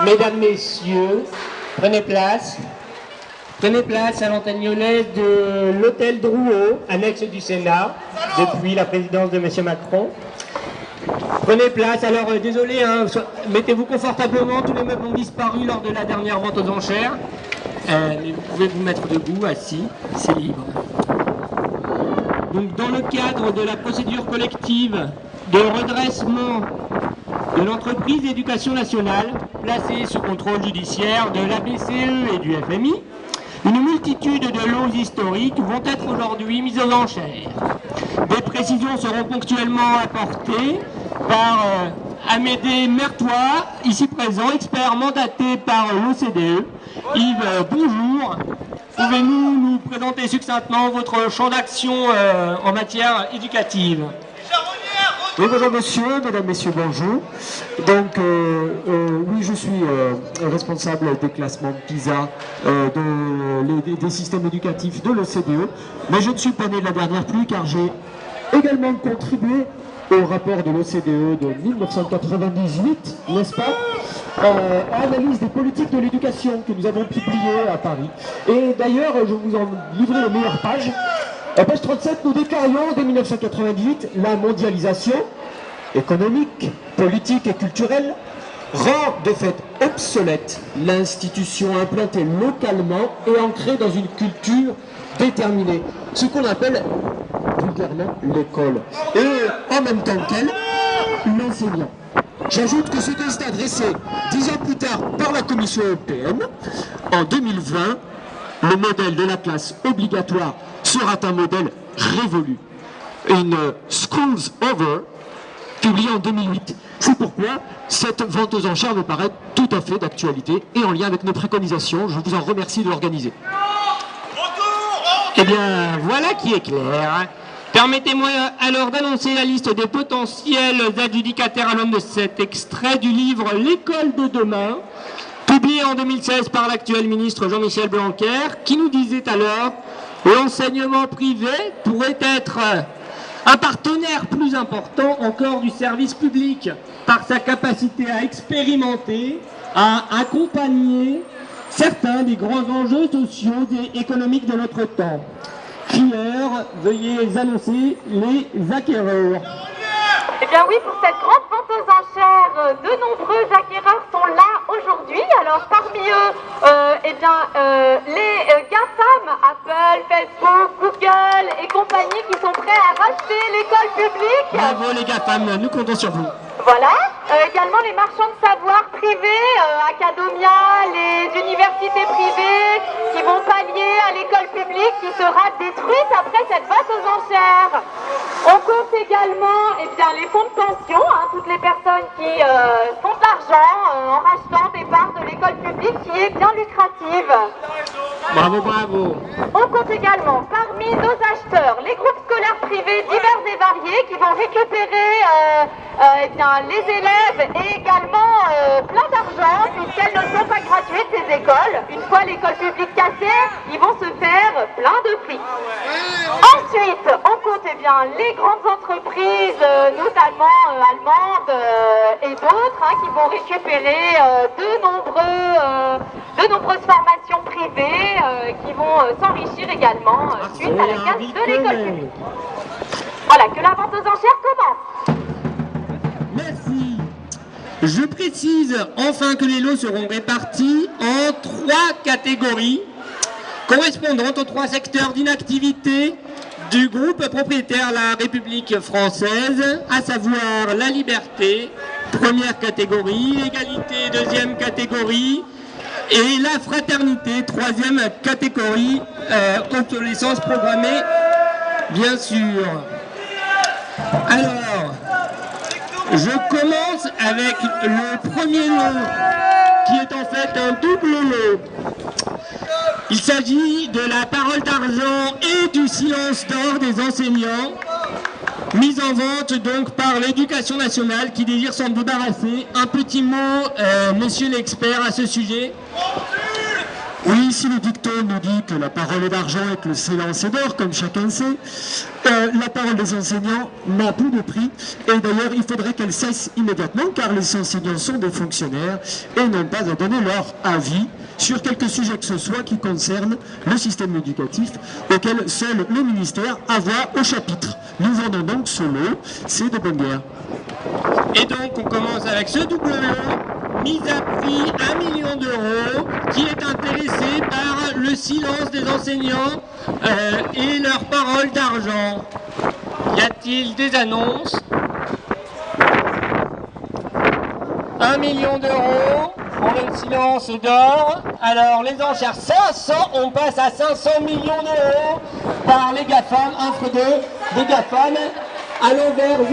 Mesdames, Messieurs, prenez place. Prenez place à l'antenne lyonnaise de l'hôtel Drouot, annexe du Sénat, depuis la présidence de M. Macron. Prenez place. Alors, désolé, hein, mettez-vous confortablement. Tous les meubles ont disparu lors de la dernière vente aux enchères. Mais vous pouvez vous mettre debout, assis, c'est libre. Donc, dans le cadre de la procédure collective de redressement de l'entreprise d'éducation nationale, placée sous contrôle judiciaire de la BCE et du FMI, une multitude de lots historiques vont être aujourd'hui mises aux enchères. Des précisions seront ponctuellement apportées par Amédée Mertois, ici présent, expert mandaté par l'OCDE. Yves, bonjour. Pouvez-vous nous présenter succinctement votre champ d'action en matière éducative ? Oui, bonjour monsieur, mesdames, messieurs, bonjour. Donc, oui, je suis responsable des classements PISA des systèmes éducatifs de l'OCDE, mais je ne suis pas né de la dernière pluie car j'ai également contribué au rapport de l'OCDE de 1998, n'est-ce pas, à l'analyse des politiques de l'éducation que nous avons publié à Paris. Et d'ailleurs, je vous en livrer les meilleures pages. À page 37, nous déclarions dès 1998 la mondialisation économique, politique et culturelle rend de fait obsolète l'institution implantée localement et ancrée dans une culture déterminée, ce qu'on appelle vulgairement l'école, et en même temps qu'elle, l'enseignant. J'ajoute que ce constat dressé 10 ans plus tard par la Commission européenne, en 2020, le modèle de la classe obligatoire sera un modèle révolu. Une Schools Over, publiée en 2008. C'est pourquoi cette vente aux enchères me paraît tout à fait d'actualité et en lien avec nos préconisations. Je vous en remercie de l'organiser. Eh bien, voilà qui est clair. Permettez-moi alors d'annoncer la liste des potentiels adjudicataires à l'aune de cet extrait du livre « L'école de demain », publié en 2016 par l'actuel ministre Jean-Michel Blanquer, qui nous disait alors « L'enseignement privé pourrait être un partenaire plus important encore du service public par sa capacité à expérimenter, à accompagner certains des grands enjeux sociaux et économiques de notre temps. » Crieur, veuillez annoncer les acquéreurs. Eh bien oui, pour cette grande vente aux enchères, de nombreux acquéreurs sont là aujourd'hui. Alors parmi eux, les GAFAM, Apple, Facebook, Google et compagnie qui sont prêts à racheter l'école publique. Bravo les GAFAM, nous comptons sur vous. Voilà, également les marchands de savoir privés, Academia, les universités privées qui vont pallier à l'école publique qui sera détruite après cette vente aux enchères. On compte également les fonds de pension, toutes les personnes qui font de l'argent en rachetant des parts de l'école publique qui est bien lucrative. Bravo, bravo. On compte également parmi nos acheteurs les groupes scolaires privés divers et variés qui vont récupérer les élèves et également plein d'argent puisqu'elles ne sont pas gratuites ces écoles. Une fois l'école publique cassée, ils vont se faire plein de prix. Ensuite, on compte les grandes entreprises, notamment allemandes et d'autres, qui vont récupérer de nombreuses formations privées qui vont s'enrichir également suite à la casse de l'école publique. Voilà, que la vente aux enchères commence. Merci. Je précise enfin que les lots seront répartis en 3 catégories correspondant aux 3 secteurs d'inactivité du groupe propriétaire La République française, à savoir la liberté, première catégorie, l'égalité, deuxième catégorie, et la fraternité, troisième catégorie, obsolescence programmée, bien sûr. Alors, je commence avec le premier lot, qui est en fait un double lot. Il s'agit de la parole d'argent et du silence d'or des enseignants, mise en vente donc par l'Éducation nationale qui désire s'en débarrasser. Un petit mot, monsieur l'expert, à ce sujet. Oui, si le dicton nous dit que la parole est d'argent et que le silence est d'or, comme chacun sait, la parole des enseignants n'a plus de prix. Et d'ailleurs, il faudrait qu'elle cesse immédiatement, car les enseignants sont des fonctionnaires et n'ont pas à donner leur avis sur quelque sujet que ce soit qui concerne le système éducatif, auquel seul le ministère a voix au chapitre. Nous vendons donc ce lot, c'est de bonne guerre. Et donc, on commence avec ce double lot, mise à prix 1 million d'euros, qui est intéressé par le silence des enseignants et leurs paroles d'argent. Y a-t-il des annonces? 1 million d'euros pour le silence d'or. Alors, les enchères 500, on passe à 500 millions d'euros par les GAFAM, offre de des GAFAM. À l'envers, 1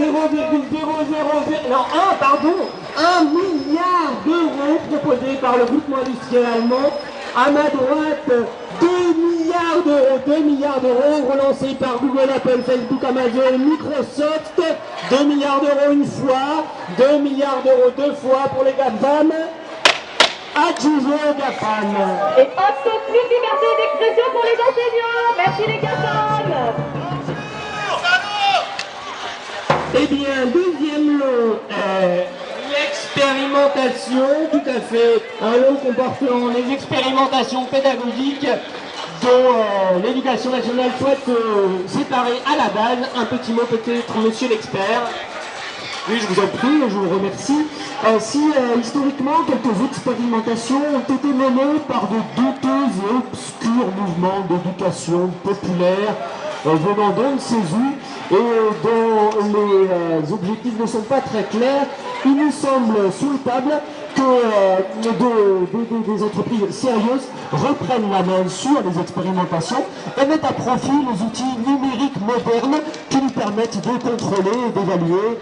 milliard d'euros proposés par le groupement industriel allemand. À ma droite, 2 milliards d'euros relancés par Google, Apple, Facebook, Amazon, Microsoft. 2 milliards d'euros une fois, 2 milliards d'euros deux fois pour les GAFAM. Adjugé aux GAFAM. Et hop, plus de liberté d'expression pour les enseignants. Merci les GAFAM. Eh bien, deuxième lot, l'expérimentation, tout à fait, un lot comportant les expérimentations pédagogiques dont l'éducation nationale souhaite séparer à la base. Un petit mot peut-être, monsieur l'expert. Oui, je vous en prie, je vous remercie. Historiquement, quelques expérimentations ont été menées par de douteux et obscurs mouvements d'éducation populaire venant d'on ne sait où et dont les objectifs ne sont pas très clairs, il nous semble souhaitable que des entreprises sérieuses reprennent la main sur les expérimentations et mettent à profit les outils numériques modernes qui nous permettent de contrôler et d'évaluer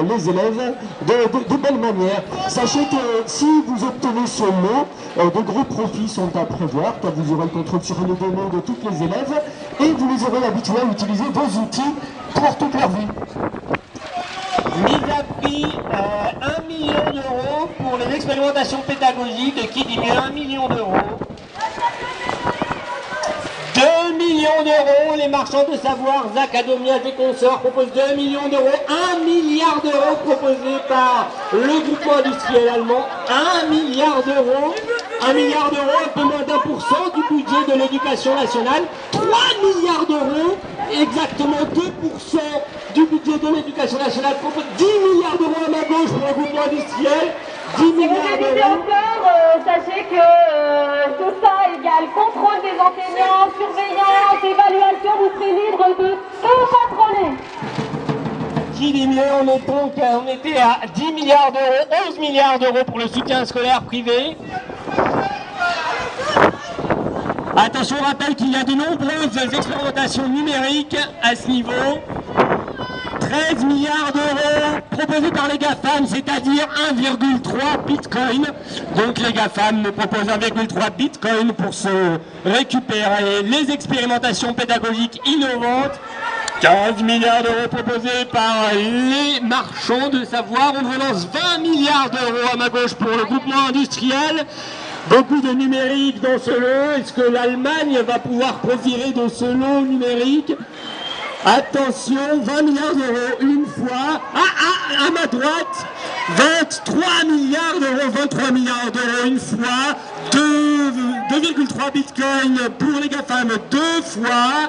les élèves de belle manière. Sachez que si vous obtenez ce lot, de gros profits sont à prévoir, car vous aurez le contrôle sur les données de tous les élèves et vous les aurez habitués à utiliser vos outils pour toute leur vie. Mise à prix 1 million d'euros pour les expérimentations pédagogiques, qui dit mieux 1 million d'euros. 2 millions d'euros, les marchands de savoir, Zach Adomias et consorts proposent 2 millions d'euros, 1 milliard d'euros proposés par le groupement industriel allemand, 1 milliard d'euros, 1 milliard d'euros, un peu moins d'1% du budget de l'éducation nationale, 3 milliards d'euros, exactement 2% du budget de l'éducation nationale, propose 10 milliards d'euros à ma gauche pour le groupement industriel, 10 milliards d'euros. Sachez que tout ça égale contrôle des enseignants, surveillance, évaluation, vous serez libre de tout contrôler. Qui dit mieux, on était à 10 milliards d'euros, 11 milliards d'euros pour le soutien scolaire privé. Attention, on rappelle qu'il y a de nombreuses expérimentations numériques à ce niveau. 13 milliards d'euros proposés par les GAFAM, c'est-à-dire 1,3 bitcoin. Donc les GAFAM nous proposent 1,3 bitcoin pour se récupérer les expérimentations pédagogiques innovantes. 15 milliards d'euros proposés par les marchands de savoir. On relance 20 milliards d'euros à ma gauche pour le groupement industriel. Beaucoup de numérique dans ce lot. Est-ce que l'Allemagne va pouvoir profiter de ce lot numérique? Attention, 20 milliards d'euros une fois. À ma droite, 23 milliards d'euros, 23 milliards d'euros une fois. 2,3 bitcoins pour les GAFAM deux fois.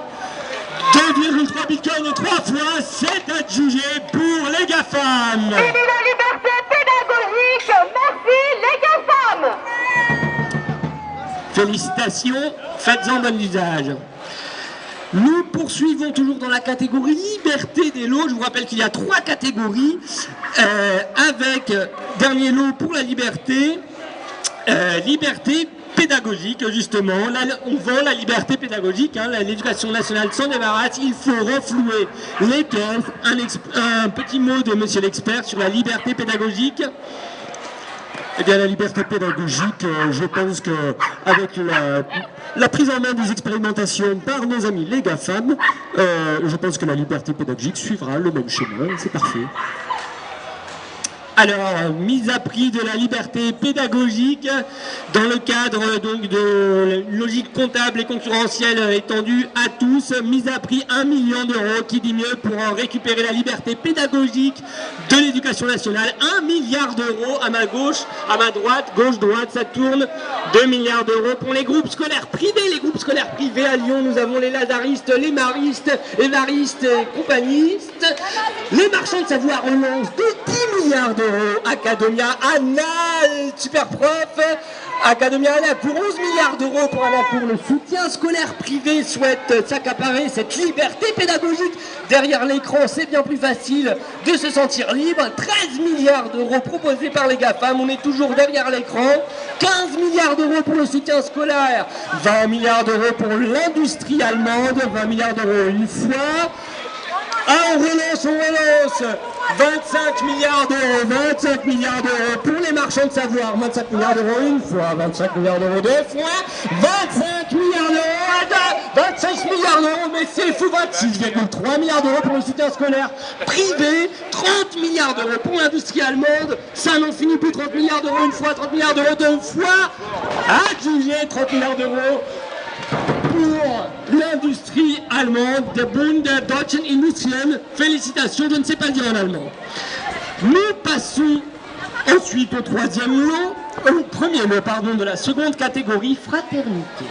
2,3 bitcoins trois fois, c'est adjugé pour les GAFAM. Vive la liberté pédagogique, merci les GAFAM. Félicitations, faites-en bon usage. Nous poursuivons toujours dans la catégorie liberté des lots. Je vous rappelle qu'il y a 3 catégories avec dernier lot pour la liberté, liberté pédagogique justement. Là, on vend la liberté pédagogique, hein, l'éducation nationale s'en débarrasse. Il faut renflouer les caisses. Un petit mot de monsieur l'expert sur la liberté pédagogique. Eh bien, la liberté pédagogique, je pense qu'avec la prise en main des expérimentations par nos amis les GAFAM, je pense que la liberté pédagogique suivra le même chemin, c'est parfait. Alors, mise à prix de la liberté pédagogique dans le cadre donc de logique comptable et concurrentielle étendue à tous, mise à prix 1 million d'euros, qui dit mieux, pour récupérer la liberté pédagogique de l'éducation nationale. 1 milliard d'euros à ma gauche, à ma droite, gauche-droite, ça tourne. 2 milliards d'euros pour les groupes scolaires privés. Les groupes scolaires privés à Lyon, nous avons les lazaristes, les maristes, les varistes et compagnistes. Les marchands de savoir relancent de 10 milliards d'euros. Academia Anna, super prof. Academia Anna pour 11 milliards d'euros pour Anna pour le soutien scolaire privé souhaite s'accaparer cette liberté pédagogique. Derrière l'écran, c'est bien plus facile de se sentir libre. 13 milliards d'euros proposés par les GAFAM, on est toujours derrière l'écran. 15 milliards d'euros pour le soutien scolaire. 20 milliards d'euros pour l'industrie allemande. 20 milliards d'euros une fois. Ah, on relance 25 milliards d'euros, 25 milliards d'euros pour les marchands de savoir, 25 milliards d'euros une fois, 25 milliards d'euros deux fois, 25 milliards d'euros, 26 milliards d'euros, mais c'est fou, 26,3 milliards d'euros pour le soutien scolaire privé, 30 milliards d'euros pour l'industrie allemande, ça n'en finit plus, 30 milliards d'euros une fois, 30 milliards d'euros deux fois, accusé 30 milliards d'euros pour l'industrie allemande, der Bund der Deutschen Industrien. Félicitations, je ne sais pas le dire en allemand. Nous passons ensuite au troisième lot, au premier lot, pardon, de la seconde catégorie, fraternité.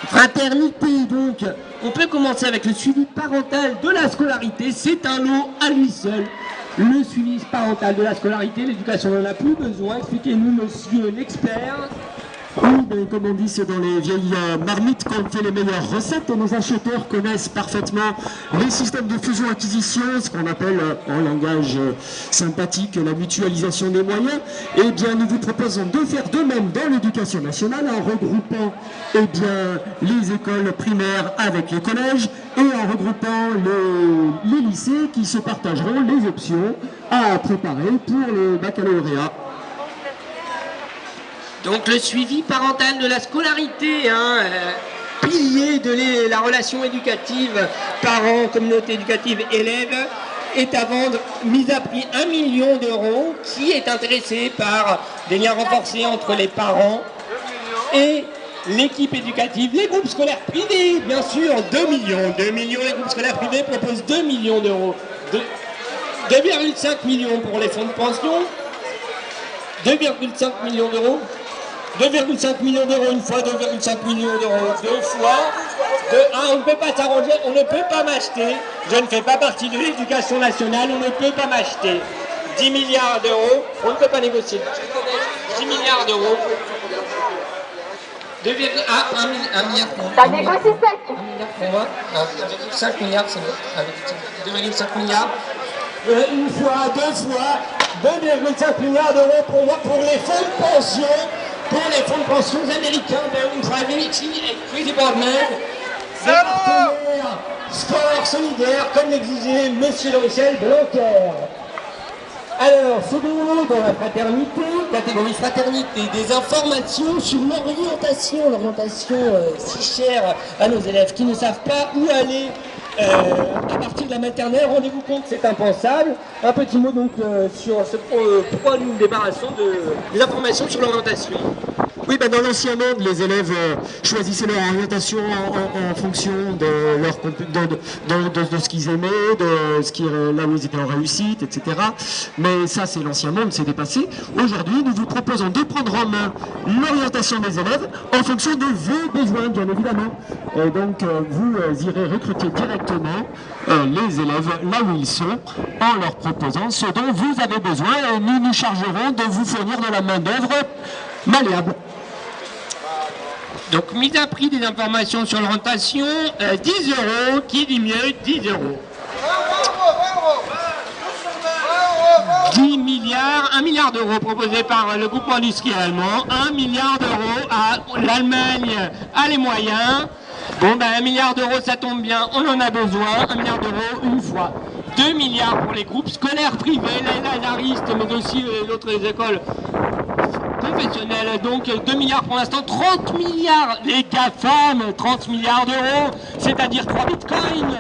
Fraternité, donc, on peut commencer avec le suivi parental de la scolarité, c'est un lot à lui seul. Le suivi parental de la scolarité, l'éducation n'en a plus besoin. Expliquez-nous, monsieur l'expert. Oui, mais comme on dit, c'est dans les vieilles marmites qu'on fait les meilleures recettes, et nos acheteurs connaissent parfaitement les systèmes de fusion-acquisition, ce qu'on appelle en langage sympathique la mutualisation des moyens. Eh bien, nous vous proposons de faire de même dans l'éducation nationale en regroupant les écoles primaires avec les collèges et en regroupant les lycées qui se partageront les options à préparer pour le baccalauréat. Donc le suivi parental de la scolarité, pilier de la relation éducative, parents, communauté éducative, élèves, est à vendre, mise à prix 1 million d'euros, qui est intéressé par des liens renforcés entre les parents et l'équipe éducative, les groupes scolaires privés, bien sûr, 2 millions, les groupes scolaires privés proposent 2 millions d'euros, 2,5 millions pour les fonds de pension, 2,5 millions d'euros, 2,5 millions d'euros une fois, 2,5 millions d'euros deux fois. On ne peut pas s'arranger, on ne peut pas m'acheter. Je ne fais pas partie de l'éducation nationale, on ne peut pas m'acheter. 10 milliards d'euros, on ne peut pas négocier. 10 milliards d'euros. 1 milliard pour moi. Ça négocie sec. 1 milliard pour moi. 5 milliards, c'est bon. 2,5 milliards. Une fois, deux fois, 2,5 milliards d'euros pour moi, pour les fonds de pension. Pour les fonds de pension américains, Private Equity Department, des partenaires sport solidaire, comme l'exigeait M. Michel Blanquer. Alors, second lot dans la fraternité, catégorie fraternité, des informations sur l'orientation si chère à nos élèves qui ne savent pas où aller à partir de la maternelle. Rendez-vous compte, c'est impensable. Un petit mot donc sur pourquoi nous nous débarrassons des informations sur l'orientation. Oui, dans l'ancien monde, les élèves choisissaient leur orientation en fonction de ce qu'ils aimaient, là où ils étaient en réussite, etc. Mais ça, c'est l'ancien monde, c'est dépassé. Aujourd'hui, nous vous proposons de prendre en main l'orientation des élèves en fonction de vos besoins, bien évidemment. Et donc, vous irez recruter directement les élèves là où ils sont en leur proposant ce dont vous avez besoin, et nous nous chargerons de vous fournir de la main-d'œuvre malléable. Donc, mise à prix des informations sur l'orientation, 10 euros, qui dit mieux, 10 euros. 10 milliards, 1 milliard d'euros proposé par le groupe industriel allemand, 1 milliard d'euros à l'Allemagne a les moyens. Bon, 1 milliard d'euros, ça tombe bien, on en a besoin, 1 milliard d'euros une fois. 2 milliards pour les groupes scolaires privés, les lazaristes, mais aussi les autres écoles professionnelles. Donc 2 milliards pour l'instant, 30 milliards les GAFAM, 30 milliards d'euros, c'est-à-dire 3 bitcoins.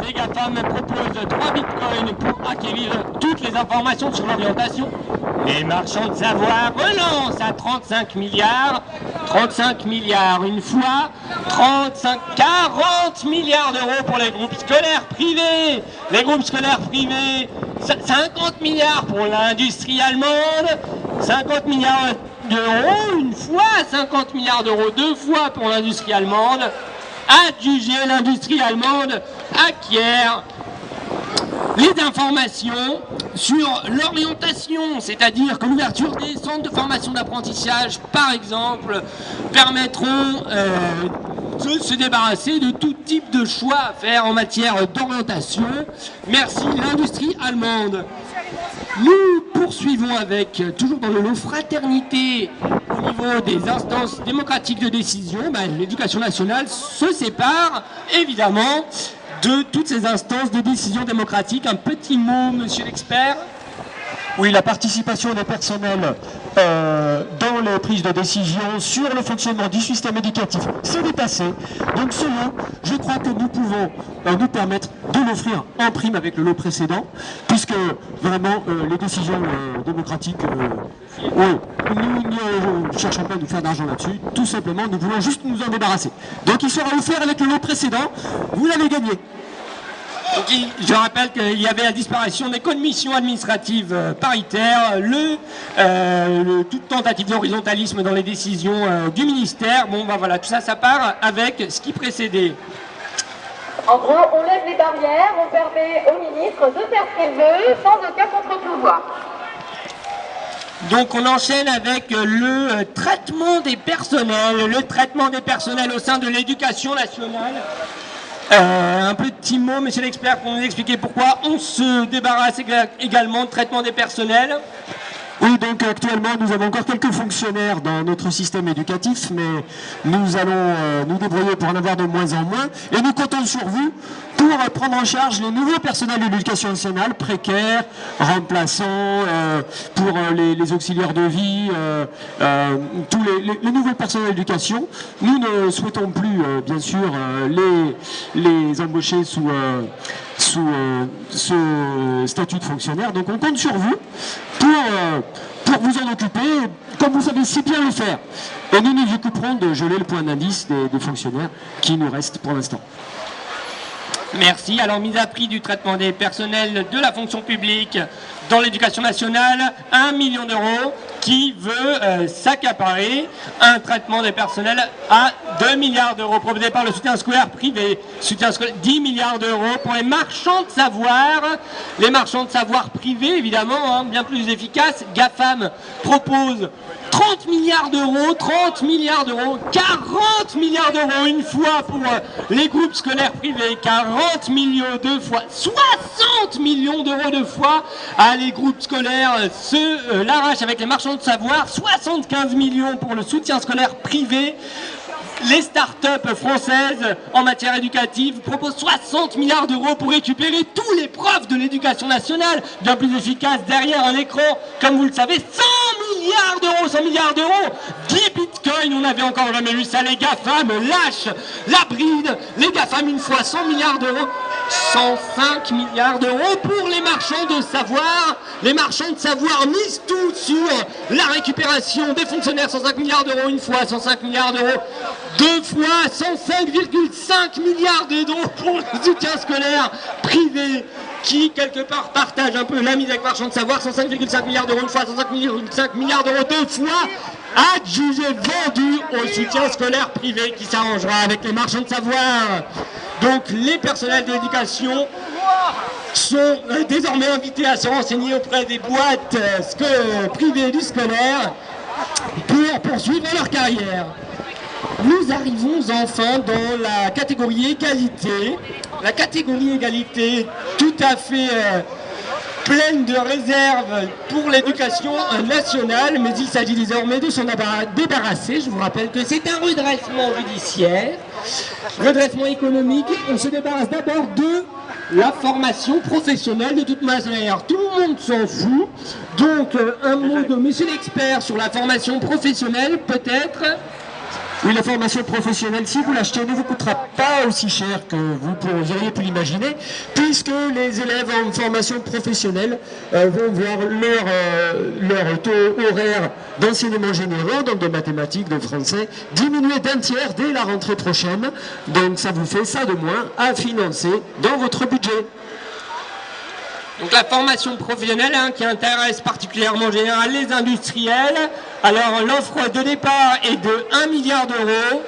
les GAFAM proposent 3 bitcoins pour acquérir toutes les informations sur l'orientation. Les marchands de savoir relancent à 35 milliards. 35 milliards une fois, 40 milliards d'euros pour les groupes scolaires privés. Les groupes scolaires privés, 50 milliards pour l'industrie allemande, 50 milliards d'euros une fois, 50 milliards d'euros deux fois pour l'industrie allemande. Adjugé, l'industrie allemande acquiert les informations sur l'orientation, c'est-à-dire que l'ouverture des centres de formation d'apprentissage, par exemple, permettront de se débarrasser de tout type de choix à faire en matière d'orientation. Merci l'industrie allemande. Nous poursuivons avec, toujours dans le lot fraternité, au niveau des instances démocratiques de décision, l'éducation nationale se sépare évidemment de toutes ces instances de décision démocratique. Un petit mot, monsieur l'expert. Oui, la participation des personnels dans les prises de décision sur le fonctionnement du système éducatif s'est dépassé. Donc ce lot, je crois que nous pouvons nous permettre de l'offrir en prime avec le lot précédent, puisque vraiment les décisions démocratiques, oui, nous ne cherchons pas à nous faire d'argent là-dessus, tout simplement nous voulons juste nous en débarrasser. Donc il sera offert avec le lot précédent, vous l'avez gagné. Je rappelle qu'il y avait la disparition des commissions administratives paritaires, toute tentative d'horizontalisme dans les décisions du ministère. Bon, voilà, tout ça, ça part avec ce qui précédait. En gros, on lève les barrières, on permet au ministre de faire ce qu'il veut, sans aucun contre-pouvoir. Donc on enchaîne avec le traitement des personnels au sein de l'éducation nationale. Un petit mot, monsieur l'expert, pour nous expliquer pourquoi on se débarrasse également de traitement des personnels. Oui, donc actuellement, nous avons encore quelques fonctionnaires dans notre système éducatif, mais nous allons nous débrouiller pour en avoir de moins en moins. Et nous comptons sur vous pour prendre en charge les nouveaux personnels de l'éducation nationale, précaires, remplaçants, pour les auxiliaires de vie, tous les nouveaux personnels d'éducation. Nous ne souhaitons plus, bien sûr, les embaucher sous ce statut de fonctionnaire. Donc on compte sur vous pour vous en occuper, comme vous savez si bien le faire. Et nous nous occuperons de geler le point d'indice des fonctionnaires qui nous restent pour l'instant. Merci. Alors, mise à prix du traitement des personnels de la fonction publique dans l'éducation nationale, 1 million d'euros qui veut s'accaparer un traitement des personnels à 2 milliards d'euros proposé par le soutien scolaire privé. Soutien scolaire, 10 milliards d'euros pour les marchands de savoir. Les marchands de savoir privés, évidemment, bien plus efficaces. GAFAM propose 30 milliards d'euros, 40 milliards d'euros une fois pour les groupes scolaires privés, 40 millions deux fois, 60 millions d'euros deux fois. Les groupes scolaires l'arrachent avec les marchands de savoir, 75 millions pour le soutien scolaire privé. Les start-up françaises en matière éducative proposent 60 milliards d'euros pour récupérer tous les profs de l'éducation nationale, bien plus efficace derrière un écran, comme vous le savez, 100 milliards d'euros, 10 bitcoins, on n'avait encore jamais vu ça, les GAFAM lâchent la bride, les GAFAM une fois 100 milliards d'euros, 105 milliards d'euros pour les marchands de savoir. Les marchands de savoir misent tout sur la récupération des fonctionnaires, 105 milliards d'euros une fois, 105 milliards d'euros deux fois, 105,5 milliards d'euros pour le soutien scolaire privé qui, quelque part, partage un peu la mise avec marchand de savoir, 105,5 milliards d'euros une fois, 105,5 milliards d'euros deux fois, adjugé vendu au soutien scolaire privé qui s'arrangera avec les marchands de savoir. Donc les personnels d'éducation sont désormais invités à se renseigner auprès des boîtes privées du scolaire pour poursuivre leur carrière. Nous arrivons enfin dans la catégorie égalité. La catégorie égalité tout à fait pleine de réserves pour l'éducation nationale, mais il s'agit désormais de s'en débarrasser. Je vous rappelle que c'est un redressement judiciaire, redressement économique. On se débarrasse d'abord de la formation professionnelle de toute manière. Tout le monde s'en fout. Donc un mot de monsieur l'expert sur la formation professionnelle peut-être. Oui, la formation professionnelle, si vous l'achetez, ne vous coûtera pas aussi cher que vous auriez pu l'imaginer, puisque les élèves en formation professionnelle vont voir leur taux horaire d'enseignement généraux, donc de mathématiques, de français, diminuer d'un tiers dès la rentrée prochaine. Donc ça vous fait ça de moins à financer dans votre budget. Donc la formation professionnelle qui intéresse particulièrement en général les industriels. Alors l'offre de départ est de 1 milliard d'euros.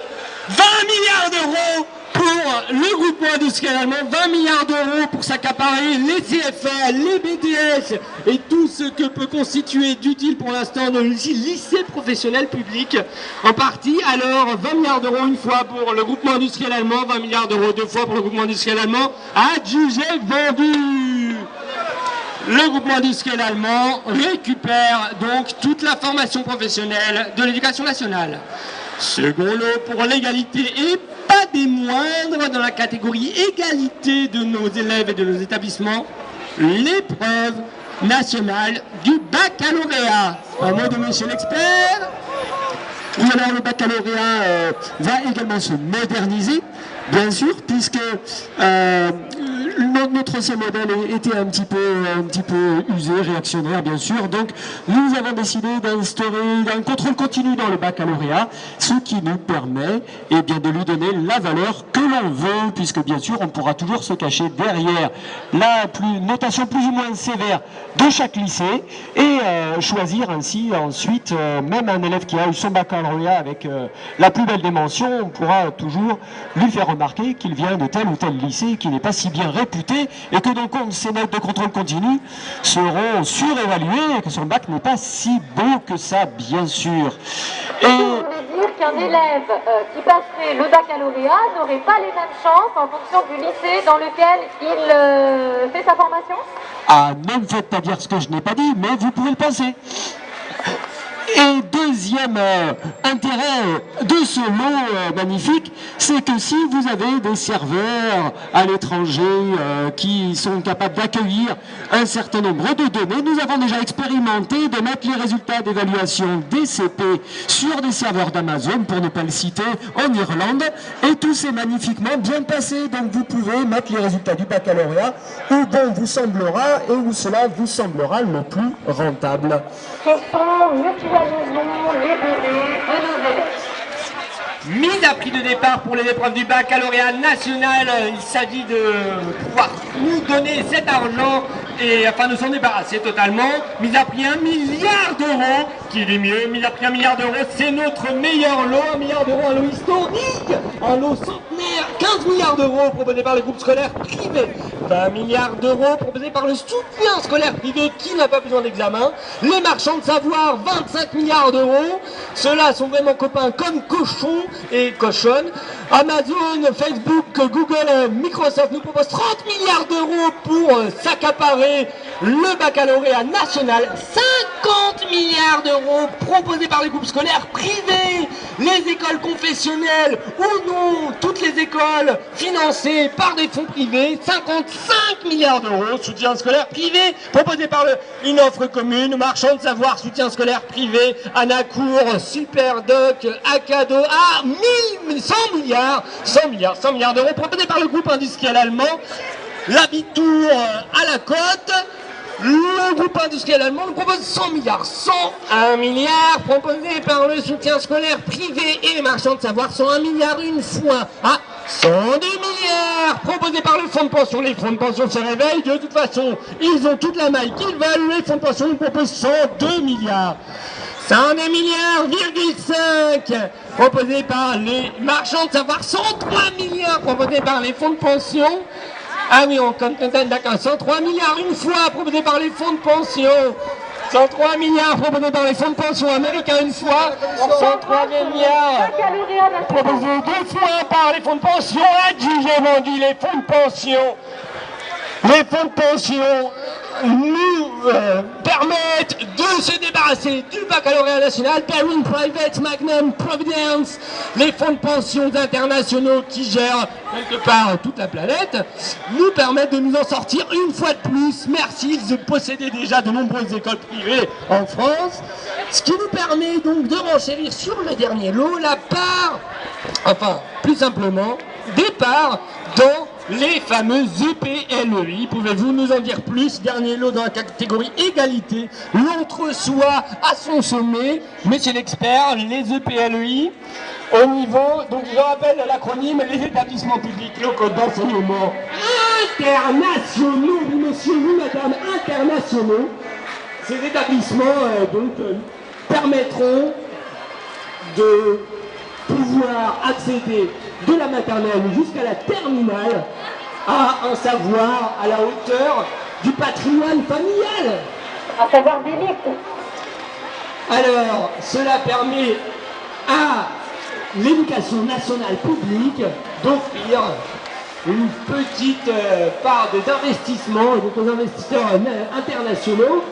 20 milliards d'euros pour le groupement industriel allemand, 20 milliards d'euros pour s'accaparer les CFA, les BTS et tout ce que peut constituer d'utile pour l'instant de lycée professionnel public en partie. Alors 20 milliards d'euros une fois pour le groupement industriel allemand, 20 milliards d'euros deux fois pour le groupement industriel allemand, adjugé vendu. Le groupement industriel allemand récupère donc toute la formation professionnelle de l'éducation nationale. Second lot pour l'égalité et pas des moindres dans la catégorie égalité de nos élèves et de nos établissements, l'épreuve nationale du baccalauréat. Un mot de monsieur l'expert. Oui, alors le baccalauréat va également se moderniser, bien sûr, puisque notre ancien modèle était un petit peu usé, réactionnaire, bien sûr. Donc, nous avons décidé d'instaurer un contrôle continu dans le baccalauréat, ce qui nous permet de lui donner la valeur que l'on veut, puisque bien sûr, on pourra toujours se cacher derrière la notation plus ou moins sévère de chaque lycée et choisir ainsi ensuite, même un élève qui a eu son baccalauréat avec la plus belle des mentions, on pourra toujours lui faire remarquer qu'il vient de tel ou tel lycée, qui n'est pas si bien réputé, et que donc ces notes de contrôle continu seront surévaluées et que son bac n'est pas si beau que ça, bien sûr. Et vous voulez dire qu'un élève qui passerait le baccalauréat n'aurait pas les mêmes chances en fonction du lycée dans lequel il fait sa formation? Ah, ne me faites pas dire ce que je n'ai pas dit, mais vous pouvez le penser. Et deuxième intérêt de ce lot magnifique, c'est que si vous avez des serveurs à l'étranger qui sont capables d'accueillir un certain nombre de données, nous avons déjà expérimenté de mettre les résultats d'évaluation des CP sur des serveurs d'Amazon, pour ne pas le citer, en Irlande, et tout s'est magnifiquement bien passé. Donc vous pouvez mettre les résultats du baccalauréat où bon vous semblera et où cela vous semblera le plus rentable. Mise à prix de départ pour les épreuves du baccalauréat national, il s'agit de pouvoir nous donner cet argent et afin de s'en débarrasser totalement. Mise à prix 1 milliard d'euros, qui dit mieux, mise à prix 1 milliard d'euros, c'est notre meilleur lot, 1 milliard d'euros, un lot historique, un lot centenaire, 15 milliards d'euros proposés par les groupes scolaires privés, 20 milliards d'euros proposés par le soutien scolaire privé qui n'a pas besoin d'examen, les marchands de savoir, 25 milliards d'euros, ceux-là sont vraiment copains comme cochons et cochonnes. Amazon, Facebook, Google, Microsoft nous proposent 30 milliards d'euros pour s'accaparer le baccalauréat national, 50 milliards d'euros proposés par les groupes scolaires privés, les écoles confessionnelles ou non, toutes les écoles financées par des fonds privés, 55 milliards d'euros, soutien scolaire privé proposé par une offre commune, marchand de savoir, soutien scolaire privé, Anacour, Superdoc, Acado, 100 milliards d'euros proposés par le groupe industriel allemand, l'Abitur à la côte. Le groupe industriel allemand nous propose 100 milliards, 101 milliards proposés par le soutien scolaire privé et les marchands de savoir, 101 milliards une fois, 102 milliards proposés par le fonds de pension. Les fonds de pension se réveillent, de toute façon, ils ont toute la maille qu'ils veulent, les fonds de pension nous proposent 102 milliards. 102 milliards, 5 proposés par les marchands de savoir, 103 milliards proposés par les fonds de pension. Ah oui, on compte d'accord, 103 milliards une fois proposés par les fonds de pension. 103 milliards proposés par les fonds de pension américains une fois. 103 milliards proposés deux fois par les fonds de pension. Adjugé vendu les fonds de pension. Les fonds de pension nous permettent de se débarrasser du baccalauréat national, Parent Private Magnum Providence, les fonds de pension internationaux qui gèrent quelque part toute la planète, nous permettent de nous en sortir une fois de plus. Merci de posséder déjà de nombreuses écoles privées en France, ce qui nous permet donc de renchérir sur le dernier lot la part, enfin plus simplement, des parts dans les fameux EPLEI. Pouvez-vous nous en dire plus? Dernier lot dans la catégorie égalité, l'entre-soi à son sommet. Monsieur l'expert, les EPLEI, au niveau, donc je rappelle l'acronyme, les établissements publics locaux d'enseignement internationaux, oui monsieur, oui madame, internationaux. Ces établissements permettront de pouvoir accéder de la maternelle jusqu'à la terminale à un savoir à la hauteur du patrimoine familial. Un savoir d'élite. Alors, cela permet à l'éducation nationale publique d'offrir une petite part des investissements et donc aux investisseurs internationaux,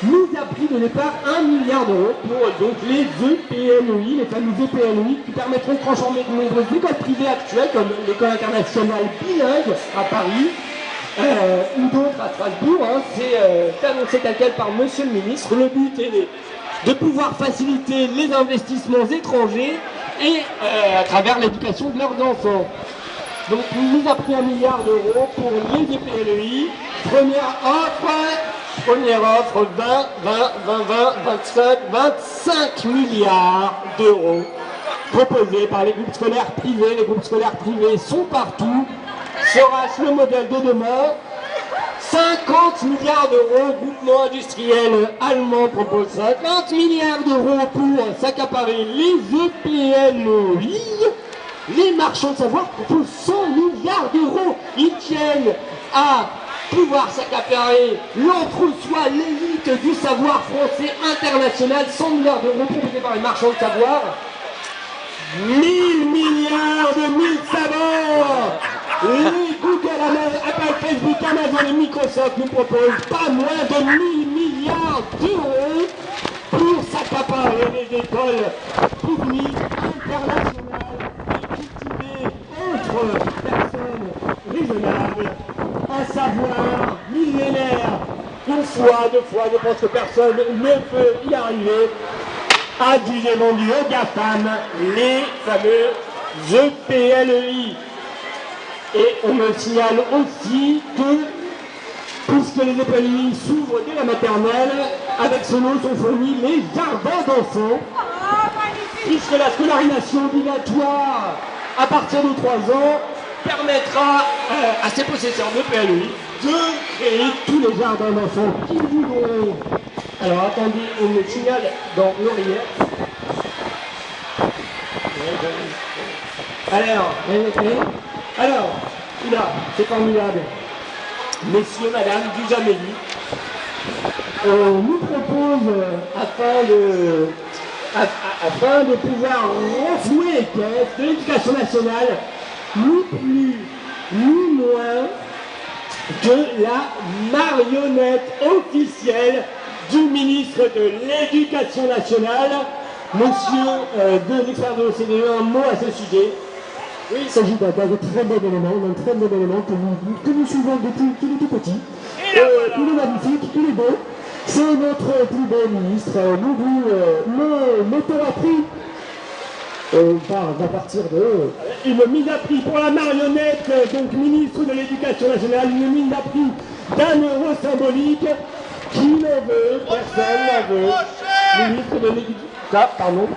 nous a pris de départ 1 milliard d'euros pour donc les EPLEI, les fameux EPLEI qui permettront de transformer de nombreuses écoles privées actuelles comme l'école internationale bilingue à Paris ou d'autres à Strasbourg. Hein. C'est annoncé tel quel par monsieur le ministre. Le but est de pouvoir faciliter les investissements étrangers et à travers l'éducation de leurs enfants. Donc il nous a pris 1 milliard d'euros pour les EPLEI. Première offre, 25 milliards d'euros proposés par les groupes scolaires privés. Les groupes scolaires privés sont partout. Sera-ce le modèle de demain? 50 milliards d'euros, groupement industriel allemand propose 50 milliards d'euros pour s'accaparer les EPLEI. Les marchands de savoir proposent 100 milliards d'euros. Ils tiennent à pouvoir s'accaparer l'entre-soi, l'élite du savoir français international. 100 milliards d'euros proposés par les marchands de savoir. 1000 milliards de 1000 savoirs. Les Google, Apple, Facebook, Amazon et Microsoft nous proposent pas moins de 1000 milliards d'euros pour s'accaparer les écoles publiques internationales et cultiver entre personnes raisonnables un savoir millénaire. Une fois, deux fois, je pense que personne ne peut y arriver. À juger mon Dieu, GAFAM, les fameux EPLEI. Et on me signale aussi que, puisque les EPLEI s'ouvrent dès la maternelle, avec ce nom sont fournis les jardins d'enfants, puisque la scolarisation obligatoire à partir de 3 ans permettra à ces possesseurs d'EPLEI de créer tous les jardins d'enfants qu'ils voudront. Alors attendez, on me signale dans l'oreillette. Alors, là, c'est formidable. Messieurs, madame, du jamais vu. On nous propose, afin de pouvoir renflouer les caisses de l'éducation nationale, ni plus, ni moins que la marionnette officielle du ministre de l'Éducation nationale, monsieur de l'expert de l'OCDE, un mot à ce sujet. Oui, il s'agit d'un très bon élément, que nous suivons depuis qu'il est tout petit. Il est magnifique, il est beau. C'est notre plus beau ministre. Nous vous mettons à prix. À partir de une mise à prix pour la marionnette, donc ministre de l'Éducation nationale, une mise à prix d'1 euro symbolique. Qui ne veut? Personne ne veut. Ministre de l'Éducation. Pardon.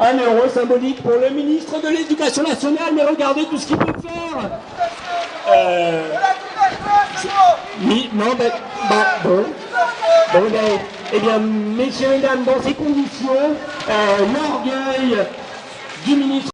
1 euro symbolique pour le ministre de l'Éducation nationale, mais regardez tout ce qu'il peut faire. Eh bien, messieurs et dames, dans ces conditions, l'orgueil du ministre